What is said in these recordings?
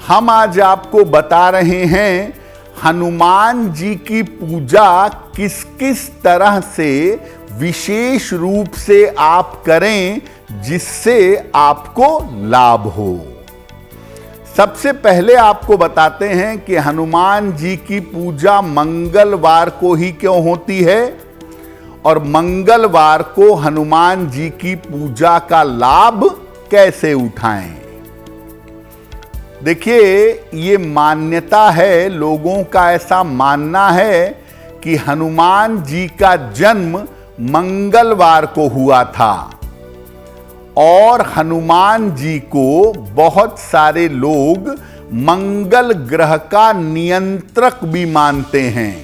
हम आज आपको बता रहे हैं हनुमान जी की पूजा किस किस तरह से विशेष रूप से आप करें जिससे आपको लाभ हो। सबसे पहले आपको बताते हैं कि हनुमान जी की पूजा मंगलवार को ही क्यों होती है और मंगलवार को हनुमान जी की पूजा का लाभ कैसे उठाएं। देखिए, ये मान्यता है, लोगों का ऐसा मानना है कि हनुमान जी का जन्म मंगलवार को हुआ था और हनुमान जी को बहुत सारे लोग मंगल ग्रह का नियंत्रक भी मानते हैं।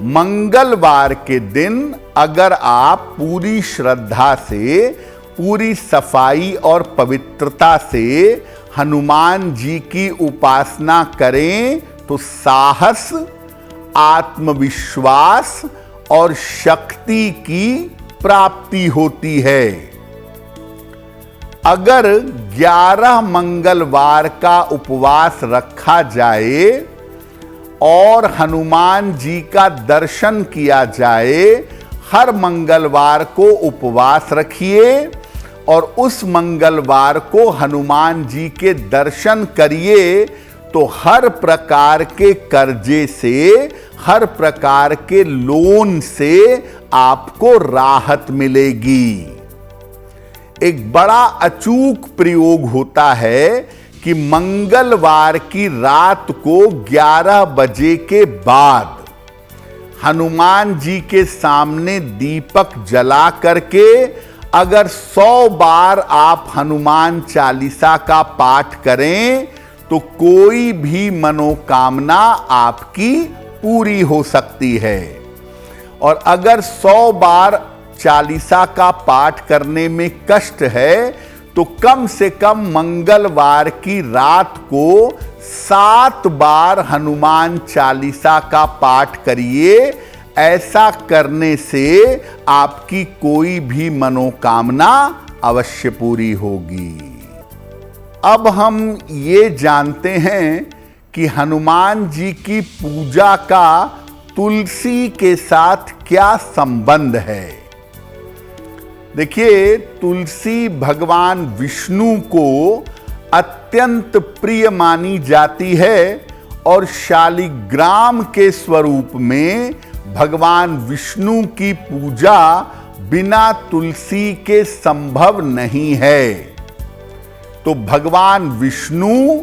मंगलवार के दिन अगर आप पूरी श्रद्धा से, पूरी सफाई और पवित्रता से हनुमान जी की उपासना करें तो साहस, आत्मविश्वास और शक्ति की प्राप्ति होती है। अगर 11 मंगलवार का उपवास रखा जाए और हनुमान जी का दर्शन किया जाए, हर मंगलवार को उपवास रखिए और उस मंगलवार को हनुमान जी के दर्शन करिए तो हर प्रकार के कर्जे से, हर प्रकार के लोन से आपको राहत मिलेगी। एक बड़ा अचूक प्रयोग होता है कि मंगलवार की रात को 11 बजे के बाद हनुमान जी के सामने दीपक जला करके अगर 100 बार आप हनुमान चालीसा का पाठ करें तो कोई भी मनोकामना आपकी पूरी हो सकती है। और अगर 100 बार चालीसा का पाठ करने में कष्ट है तो कम से कम मंगलवार की रात को 7 बार हनुमान चालीसा का पाठ करिए। ऐसा करने से आपकी कोई भी मनोकामना अवश्य पूरी होगी। अब हम ये जानते हैं कि हनुमान जी की पूजा का तुलसी के साथ क्या संबंध है। देखिए, तुलसी भगवान विष्णु को अत्यंत प्रिय मानी जाती है और शालिग्राम के स्वरूप में भगवान विष्णु की पूजा बिना तुलसी के संभव नहीं है। तो भगवान विष्णु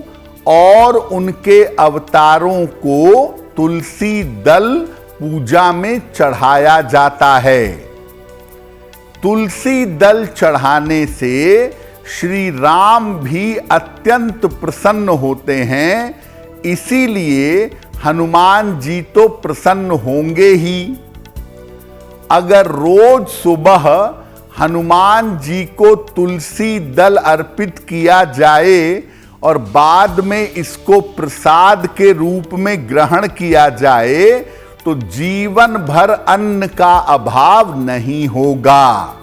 और उनके अवतारों को तुलसी दल पूजा में चढ़ाया जाता है। तुलसी दल चढ़ाने से श्री राम भी अत्यंत प्रसन्न होते हैं, इसीलिए हनुमान जी तो प्रसन्न होंगे ही। अगर रोज सुबह हनुमान जी को तुलसी दल अर्पित किया जाए और बाद में इसको प्रसाद के रूप में ग्रहण किया जाए तो जीवन भर अन्न का अभाव नहीं होगा।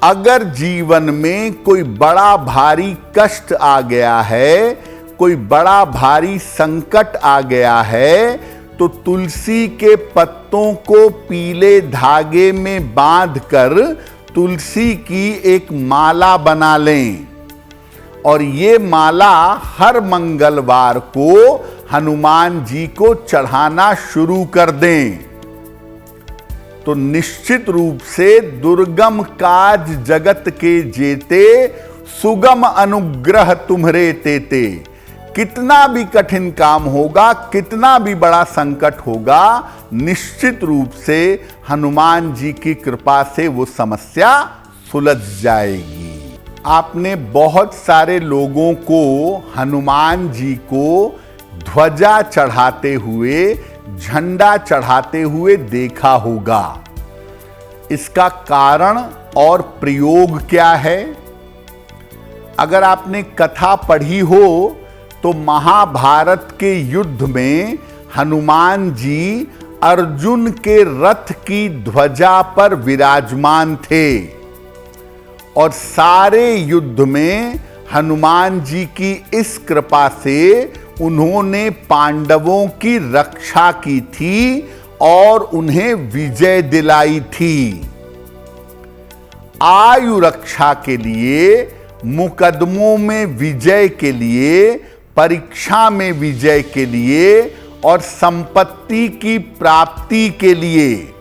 अगर जीवन में कोई बड़ा भारी कष्ट आ गया है, कोई बड़ा भारी संकट आ गया है तो तुलसी के पत्तों को पीले धागे में बांधकर तुलसी की एक माला बना लें और ये माला हर मंगलवार को हनुमान जी को चढ़ाना शुरू कर दें तो निश्चित रूप से दुर्गम काज जगत के जेते, सुगम अनुग्रह तुम्हरे तेते। कितना भी कठिन काम होगा, कितना भी बड़ा संकट होगा, निश्चित रूप से हनुमान जी की कृपा से वो समस्या सुलझ जाएगी। आपने बहुत सारे लोगों को हनुमान जी को ध्वजा चढ़ाते हुए, झंडा चढ़ाते हुए देखा होगा। इसका कारण और प्रयोग क्या है? अगर आपने कथा पढ़ी हो तो महाभारत के युद्ध में हनुमान जी अर्जुन के रथ की ध्वजा पर विराजमान थे और सारे युद्ध में हनुमान जी की इस कृपा से उन्होंने पांडवों की रक्षा की थी और उन्हें विजय दिलाई थी। आयु रक्षा के लिए, मुकदमों में विजय के लिए, परीक्षा में विजय के लिए और संपत्ति की प्राप्ति के लिए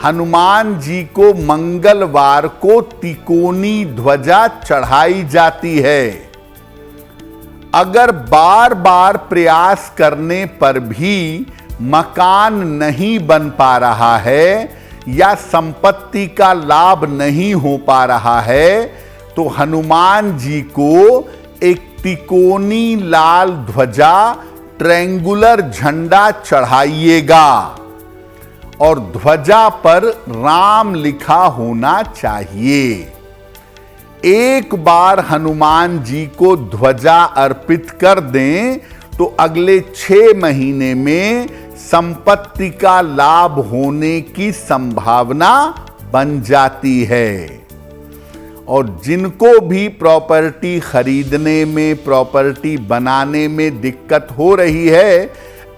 हनुमान जी को मंगलवार को तिकोनी ध्वजा चढ़ाई जाती है। अगर बार बार प्रयास करने पर भी मकान नहीं बन पा रहा है या संपत्ति का लाभ नहीं हो पा रहा है तो हनुमान जी को एक तिकोनी लाल ध्वजा, ट्रायंगुलर झंडा चढ़ाइएगा और ध्वजा पर राम लिखा होना चाहिए। एक बार हनुमान जी को ध्वजा अर्पित कर दें तो अगले 6 महीने में संपत्ति का लाभ होने की संभावना बन जाती है। और जिनको भी प्रॉपर्टी खरीदने में, प्रॉपर्टी बनाने में दिक्कत हो रही है,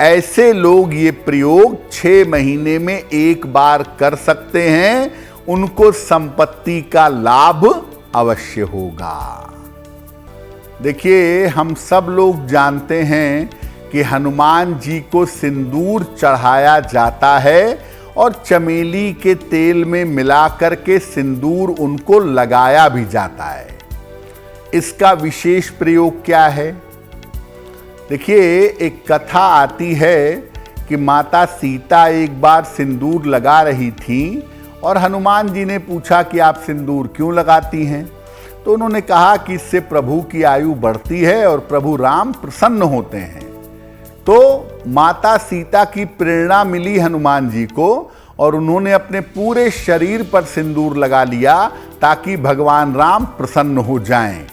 ऐसे लोग ये प्रयोग 6 महीने में एक बार कर सकते हैं। उनको संपत्ति का लाभ अवश्य होगा। देखिए, हम सब लोग जानते हैं कि हनुमान जी को सिंदूर चढ़ाया जाता है और चमेली के तेल में मिलाकर के सिंदूर उनको लगाया भी जाता है। इसका विशेष प्रयोग क्या है? देखिए, एक कथा आती है कि माता सीता एक बार सिंदूर लगा रही थी और हनुमान जी ने पूछा कि आप सिंदूर क्यों लगाती हैं? तो उन्होंने कहा कि इससे प्रभु की आयु बढ़ती है और प्रभु राम प्रसन्न होते हैं। तो माता सीता की प्रेरणा मिली हनुमान जी को और उन्होंने अपने पूरे शरीर पर सिंदूर लगा लिया ताकि भगवान राम प्रसन्न हो जाएं।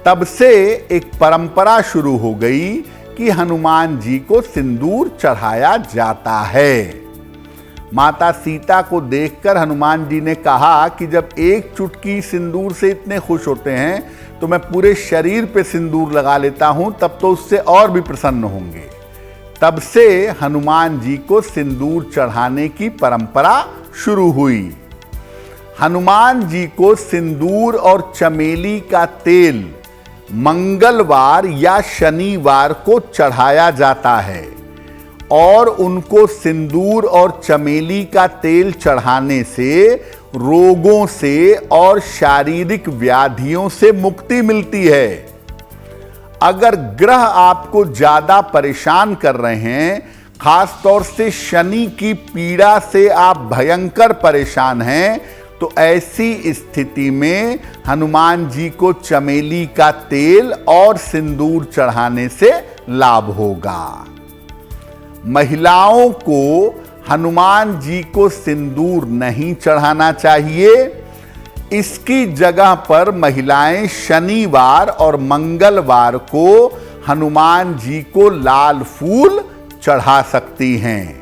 तब से एक परंपरा शुरू हो गई कि हनुमान जी को सिंदूर चढ़ाया जाता है। माता सीता को देखकर हनुमान जी ने कहा कि जब एक चुटकी सिंदूर से इतने खुश होते हैं तो मैं पूरे शरीर पे सिंदूर लगा लेता हूं, तब तो उससे और भी प्रसन्न होंगे। तब से हनुमान जी को सिंदूर चढ़ाने की परंपरा शुरू हुई। हनुमान जी को सिंदूर और चमेली का तेल मंगलवार या शनिवार को चढ़ाया जाता है और उनको सिंदूर और चमेली का तेल चढ़ाने से रोगों से और शारीरिक व्याधियों से मुक्ति मिलती है। अगर ग्रह आपको ज्यादा परेशान कर रहे हैं, खास तौर से शनि की पीड़ा से आप भयंकर परेशान हैं, तो ऐसी स्थिति में हनुमान जी को चमेली का तेल और सिंदूर चढ़ाने से लाभ होगा। महिलाओं को हनुमान जी को सिंदूर नहीं चढ़ाना चाहिए। इसकी जगह पर महिलाएं शनिवार और मंगलवार को हनुमान जी को लाल फूल चढ़ा सकती हैं।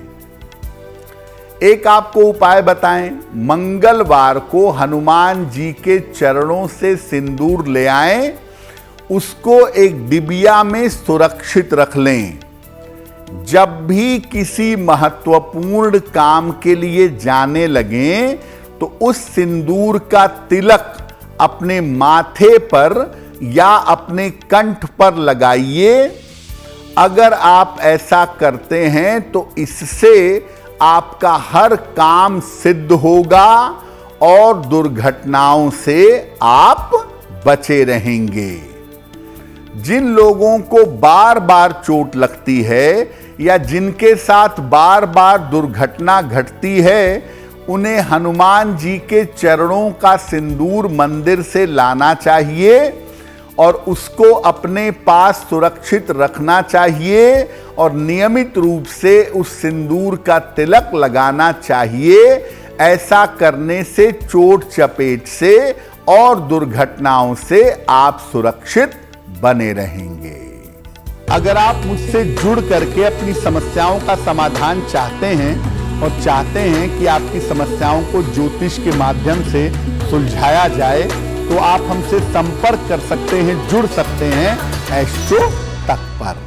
एक आपको उपाय बताएं, मंगलवार को हनुमान जी के चरणों से सिंदूर ले आएं, उसको एक डिबिया में सुरक्षित रख लें। जब भी किसी महत्वपूर्ण काम के लिए जाने लगें तो उस सिंदूर का तिलक अपने माथे पर या अपने कंठ पर लगाइए। अगर आप ऐसा करते हैं तो इससे आपका हर काम सिद्ध होगा और दुर्घटनाओं से आप बचे रहेंगे। जिन लोगों को बार बार चोट लगती है या जिनके साथ बार बार दुर्घटना घटती है, उन्हें हनुमान जी के चरणों का सिंदूर मंदिर से लाना चाहिए और उसको अपने पास सुरक्षित रखना चाहिए और नियमित रूप से उस सिंदूर का तिलक लगाना चाहिए। ऐसा करने से चोट चपेट से और दुर्घटनाओं से आप सुरक्षित बने रहेंगे। अगर आप मुझसे जुड़ करके अपनी समस्याओं का समाधान चाहते हैं और चाहते हैं कि आपकी समस्याओं को ज्योतिष के माध्यम से सुलझाया जाए, तो आप हमसे संपर्क कर सकते हैं, जुड़ सकते हैं एस्ट्रो तक पर।